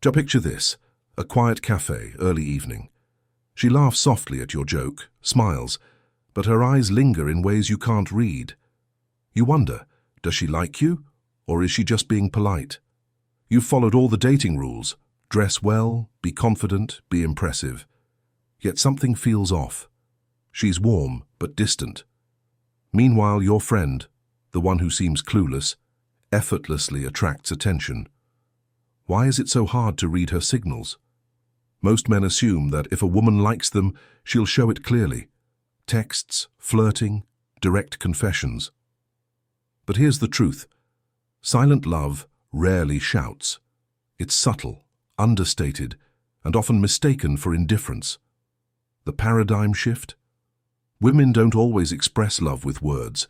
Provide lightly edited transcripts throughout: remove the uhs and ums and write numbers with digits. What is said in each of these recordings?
Just picture this, a quiet cafe, early evening. She laughs softly at your joke, smiles, but her eyes linger in ways you can't read. You wonder, does she like you, or is she just being polite? You've followed all the dating rules: dress well, be confident, be impressive. Yet something feels off. She's warm, but distant. Meanwhile, your friend, the one who seems clueless, effortlessly attracts attention. Why is it so hard to read her signals? Most men assume that if a woman likes them, she'll show it clearly. Texts, flirting, direct confessions. But here's the truth. Silent love rarely shouts. It's subtle, understated, and often mistaken for indifference. The paradigm shift? Women don't always express love with words.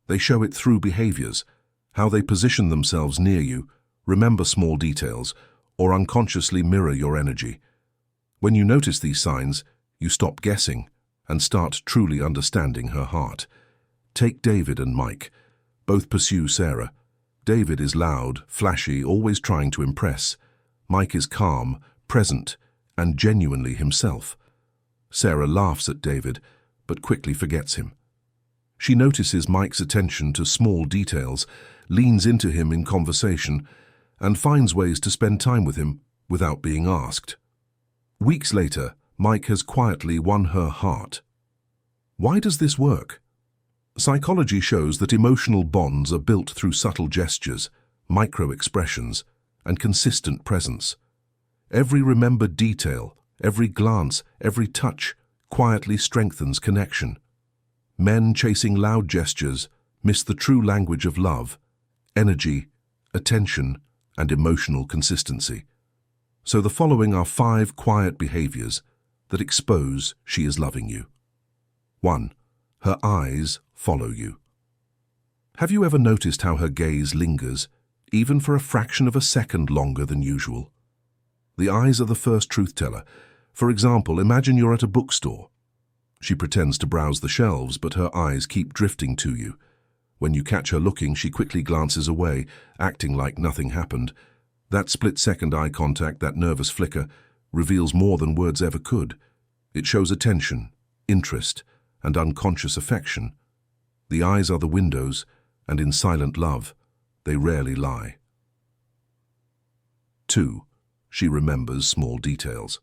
They show it through behaviors, how they position themselves near you, remember small details, or unconsciously mirror your energy. When you notice these signs, you stop guessing and start truly understanding her heart. Take David and Mike. Both pursue Sarah. David is loud, flashy, always trying to impress. Mike is calm, present, and genuinely himself. Sarah laughs at David, but quickly forgets him. She notices Mike's attention to small details, leans into him in conversation, and finds ways to spend time with him without being asked. Weeks later, Mike has quietly won her heart. Why does this work? Psychology shows that emotional bonds are built through subtle gestures, micro-expressions, and consistent presence. Every remembered detail, every glance, every touch quietly strengthens connection. Men chasing loud gestures miss the true language of love: energy, attention, and emotional consistency. So the following are 5 quiet behaviors that expose she is loving you. 1. Her eyes follow you. Have you ever noticed how her gaze lingers, even for a fraction of a second longer than usual? The eyes are the first truth-teller. For example, imagine you're at a bookstore. She pretends to browse the shelves, but her eyes keep drifting to you. When you catch her looking, she quickly glances away, acting like nothing happened. That split-second eye contact, that nervous flicker, reveals more than words ever could. It shows attention, interest, and unconscious affection. The eyes are the windows, and in silent love, they rarely lie. 2. She remembers small details.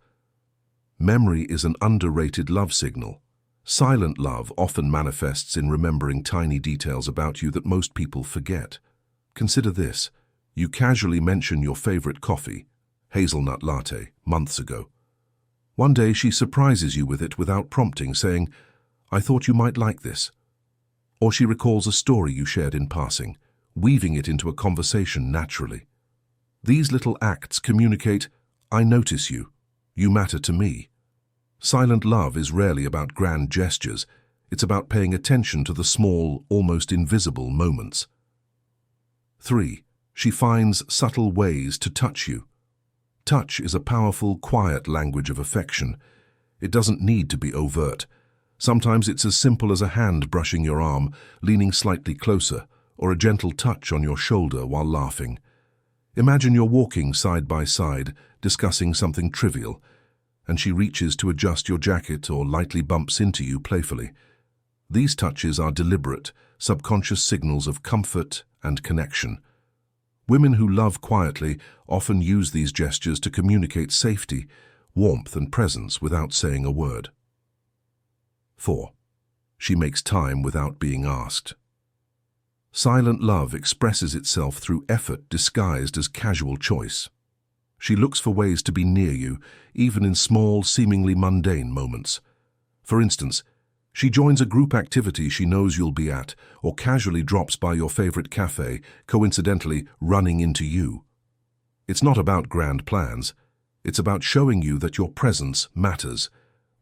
Memory is an underrated love signal. Silent love often manifests in remembering tiny details about you that most people forget. Consider this. You casually mention your favorite coffee, hazelnut latte, months ago. One day she surprises you with it without prompting, saying, "I thought you might like this." Or she recalls a story you shared in passing, weaving it into a conversation naturally. These little acts communicate, "I notice you. You matter to me." Silent love is rarely about grand gestures. It's about paying attention to the small, almost invisible moments. 3. She finds subtle ways to touch you. Touch is a powerful, quiet language of affection. It doesn't need to be overt. Sometimes it's as simple as a hand brushing your arm, leaning slightly closer, or a gentle touch on your shoulder while laughing. Imagine you're walking side by side, discussing something trivial, and she reaches to adjust your jacket or lightly bumps into you playfully. These touches are deliberate, subconscious signals of comfort and connection. Women who love quietly often use these gestures to communicate safety, warmth, and presence without saying a word. 4. She makes time without being asked. Silent love expresses itself through effort disguised as casual choice. She looks for ways to be near you, even in small, seemingly mundane moments. For instance, she joins a group activity she knows you'll be at, or casually drops by your favorite cafe, coincidentally running into you. It's not about grand plans. It's about showing you that your presence matters.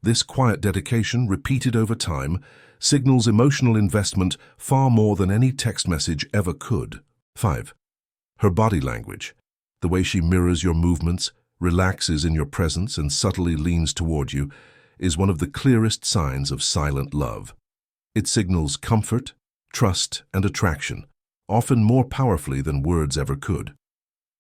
This quiet dedication, repeated over time, signals emotional investment far more than any text message ever could. 5. Her body language. The way she mirrors your movements, relaxes in your presence, and subtly leans toward you, is one of the clearest signs of silent love. It signals comfort, trust, and attraction, often more powerfully than words ever could.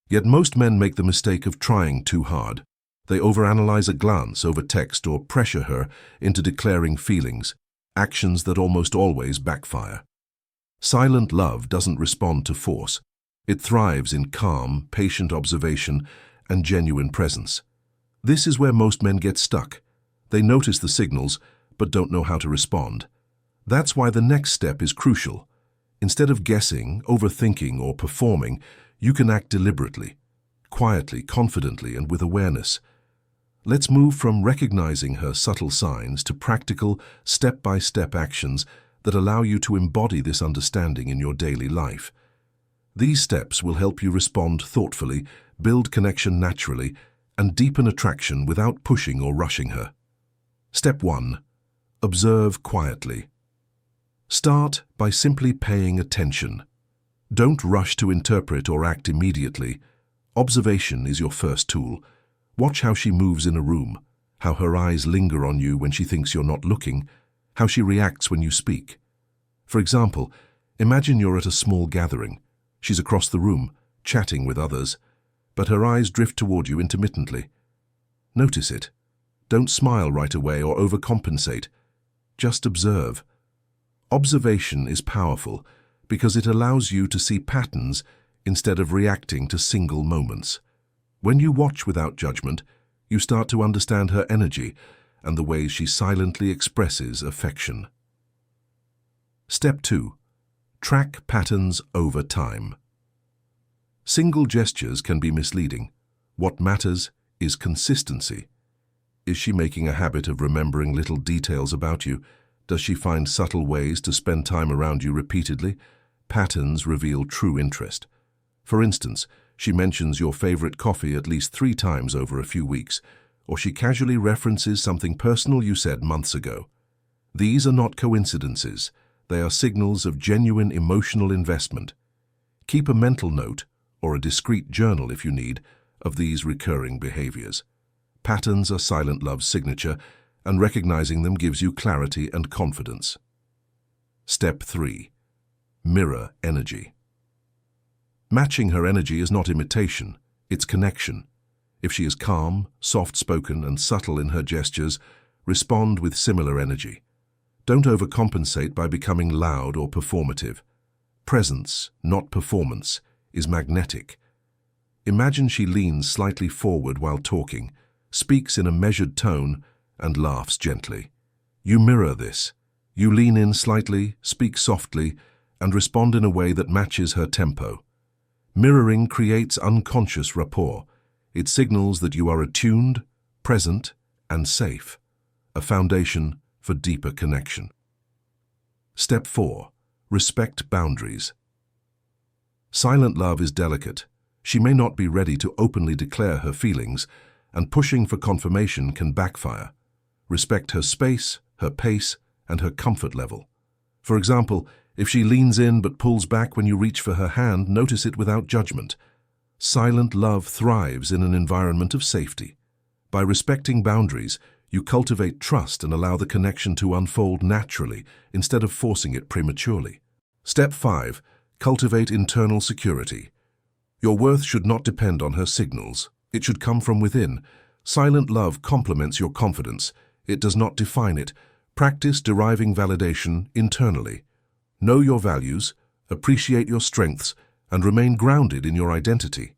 Yet most men make the mistake of trying too hard. They overanalyze a glance over text or pressure her into declaring feelings, actions that almost always backfire. Silent love doesn't respond to force. It thrives in calm, patient observation and genuine presence. This is where most men get stuck. They notice the signals, but don't know how to respond. That's why the next step is crucial. Instead of guessing, overthinking, or performing, you can act deliberately, quietly, confidently, and with awareness. Let's move from recognizing her subtle signs to practical, step-by-step actions that allow you to embody this understanding in your daily life. These steps will help you respond thoughtfully, build connection naturally, and deepen attraction without pushing or rushing her. Step 1. Observe quietly. Start by simply paying attention. Don't rush to interpret or act immediately. Observation is your first tool. Watch how she moves in a room, how her eyes linger on you when she thinks you're not looking, how she reacts when you speak. For example, imagine you're at a small gathering. She's across the room, chatting with others, but her eyes drift toward you intermittently. Notice it. Don't smile right away or overcompensate. Just observe. Observation is powerful because it allows you to see patterns instead of reacting to single moments. When you watch without judgment, you start to understand her energy and the ways she silently expresses affection. Step 2. Track patterns over time. Single gestures can be misleading. What matters is consistency. Is she making a habit of remembering little details about you? Does she find subtle ways to spend time around you repeatedly? Patterns reveal true interest. For instance, she mentions your favorite coffee at least 3 times over a few weeks, or she casually references something personal you said months ago. These are not coincidences. They are signals of genuine emotional investment. Keep a mental note, or a discreet journal if you need, of these recurring behaviors. Patterns are silent love's signature, and recognizing them gives you clarity and confidence. Step 3. Mirror energy. Matching her energy is not imitation, it's connection. If she is calm, soft-spoken, and subtle in her gestures, respond with similar energy. Don't overcompensate by becoming loud or performative. Presence, not performance, is magnetic. Imagine she leans slightly forward while talking, speaks in a measured tone, and laughs gently. You mirror this. You lean in slightly, speak softly, and respond in a way that matches her tempo. Mirroring creates unconscious rapport. It signals that you are attuned, present, and safe, a foundation for deeper connection. Step 4. Respect boundaries. Silent love is delicate. She may not be ready to openly declare her feelings, and pushing for confirmation can backfire. Respect her space, her pace, and her comfort level. For example, if she leans in but pulls back when you reach for her hand, notice it without judgment. Silent love thrives in an environment of safety. By respecting boundaries, you cultivate trust and allow the connection to unfold naturally instead of forcing it prematurely. Step 5. Cultivate internal security. Your worth should not depend on her signals. It should come from within. Silent love complements your confidence. It does not define it. Practice deriving validation internally. Know your values, appreciate your strengths, and remain grounded in your identity.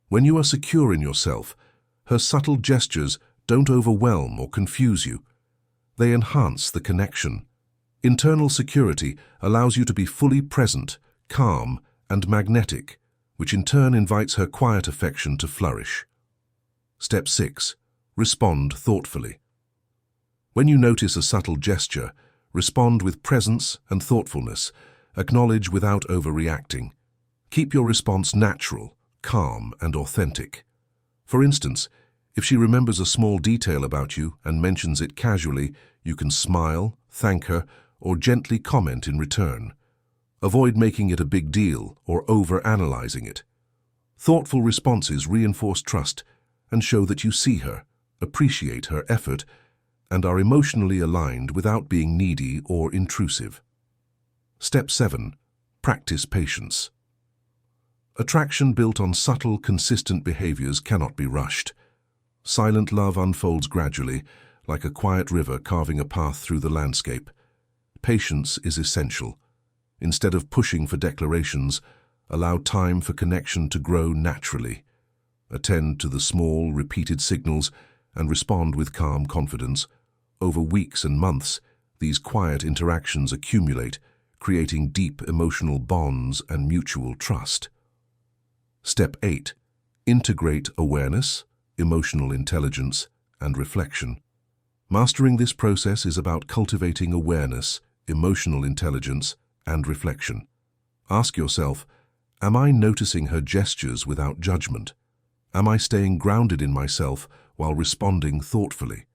When you are secure in yourself, her subtle gestures don't overwhelm or confuse you. They enhance the connection. Internal security allows you to be fully present, calm, and magnetic, which in turn invites her quiet affection to flourish. Step 6. Respond thoughtfully. When you notice a subtle gesture, respond with presence and thoughtfulness. Acknowledge without overreacting. Keep your response natural, calm, and authentic. For instance, if she remembers a small detail about you and mentions it casually, you can smile, thank her, or gently comment in return. Avoid making it a big deal or over-analyzing it. Thoughtful responses reinforce trust and show that you see her, appreciate her effort, and are emotionally aligned without being needy or intrusive. Step 7. Practice patience. Attraction built on subtle, consistent behaviors cannot be rushed. Silent love unfolds gradually, like a quiet river carving a path through the landscape. Patience is essential. Instead of pushing for declarations, allow time for connection to grow naturally. Attend to the small, repeated signals and respond with calm confidence. Over weeks and months, these quiet interactions accumulate, creating deep emotional bonds and mutual trust. Step 8. Integrate awareness, emotional intelligence, and reflection. Mastering this process is about cultivating awareness, emotional intelligence, and reflection. Ask yourself, am I noticing her gestures without judgment? Am I staying grounded in myself while responding thoughtfully?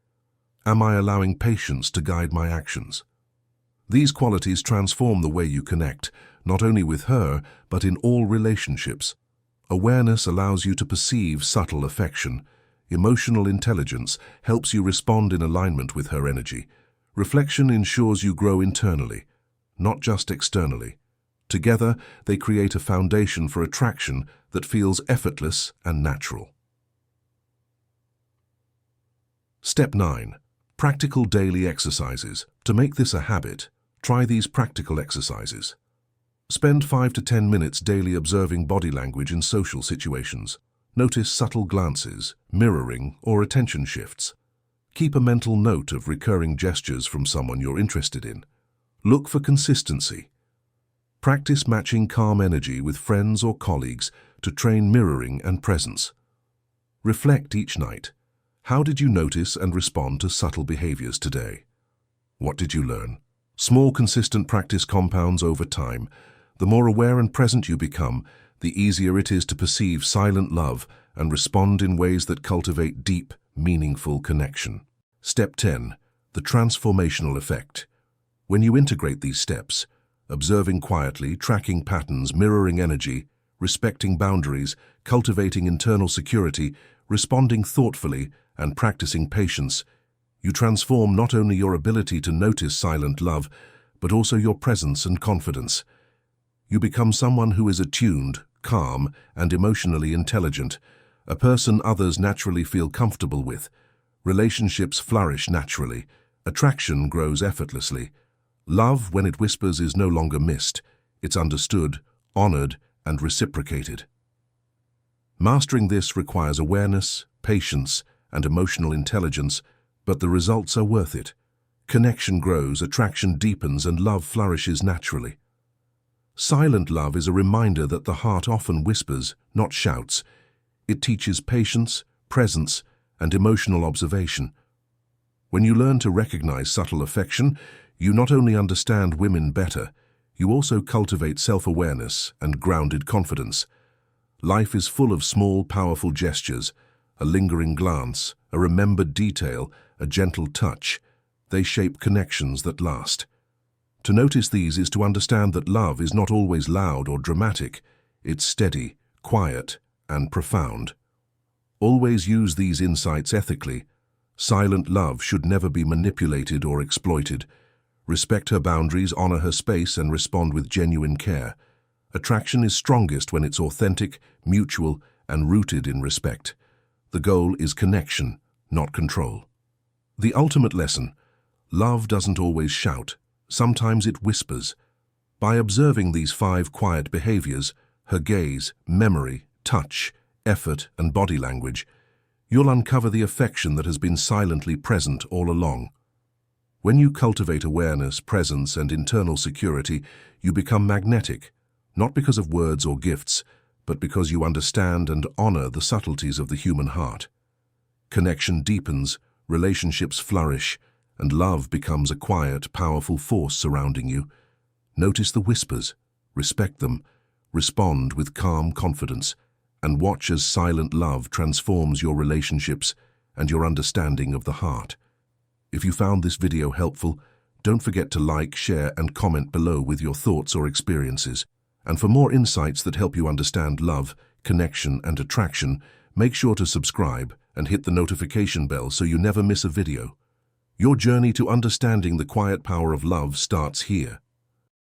Am I allowing patience to guide my actions? These qualities transform the way you connect, not only with her, but in all relationships. Awareness allows you to perceive subtle affection. Emotional intelligence helps you respond in alignment with her energy. Reflection ensures you grow internally, not just externally. Together, they create a foundation for attraction that feels effortless and natural. Step 9. Practical daily exercises. To make this a habit, try these practical exercises. Spend 5 to 10 minutes daily observing body language in social situations. Notice subtle glances, mirroring, or attention shifts. Keep a mental note of recurring gestures from someone you're interested in. Look for consistency. Practice matching calm energy with friends or colleagues to train mirroring and presence. Reflect each night. How did you notice and respond to subtle behaviors today? What did you learn? Small, consistent practice compounds over time. The more aware and present you become, the easier it is to perceive silent love and respond in ways that cultivate deep, meaningful connection. Step 10. The transformational effect. When you integrate these steps, observing quietly, tracking patterns, mirroring energy, respecting boundaries, cultivating internal security, responding thoughtfully, and practicing patience, you transform not only your ability to notice silent love, but also your presence and confidence. You become someone who is attuned, calm, and emotionally intelligent, a person others naturally feel comfortable with. Relationships flourish naturally. Attraction grows effortlessly. Love, when it whispers, is no longer missed. It's understood, honored, and reciprocated. Mastering this requires awareness, patience, and emotional intelligence, but the results are worth it. Connection grows, attraction deepens, and love flourishes naturally. Silent love is a reminder that the heart often whispers, not shouts. It teaches patience, presence, and emotional observation. When you learn to recognize subtle affection, you not only understand women better, you also cultivate self-awareness and grounded confidence. Life is full of small, powerful gestures, a lingering glance, a remembered detail, a gentle touch. They shape connections that last. To notice these is to understand that love is not always loud or dramatic. It's steady, quiet, and profound. Always use these insights ethically. Silent love should never be manipulated or exploited. Respect her boundaries, honor her space, and respond with genuine care. Attraction is strongest when it's authentic, mutual, and rooted in respect. The goal is connection, not control. The ultimate lesson: love doesn't always shout. Sometimes it whispers. By observing these 5 quiet behaviors, her gaze, memory, touch, effort, and body language, you'll uncover the affection that has been silently present all along. When you cultivate awareness, presence, and internal security, you become magnetic, not because of words or gifts, but because you understand and honor the subtleties of the human heart. Connection deepens, relationships flourish, and love becomes a quiet, powerful force surrounding you. Notice the whispers, respect them, respond with calm confidence, and watch as silent love transforms your relationships and your understanding of the heart. If you found this video helpful, don't forget to like, share, and comment below with your thoughts or experiences. And for more insights that help you understand love, connection, and attraction, make sure to subscribe and hit the notification bell so you never miss a video. Your journey to understanding the quiet power of love starts here.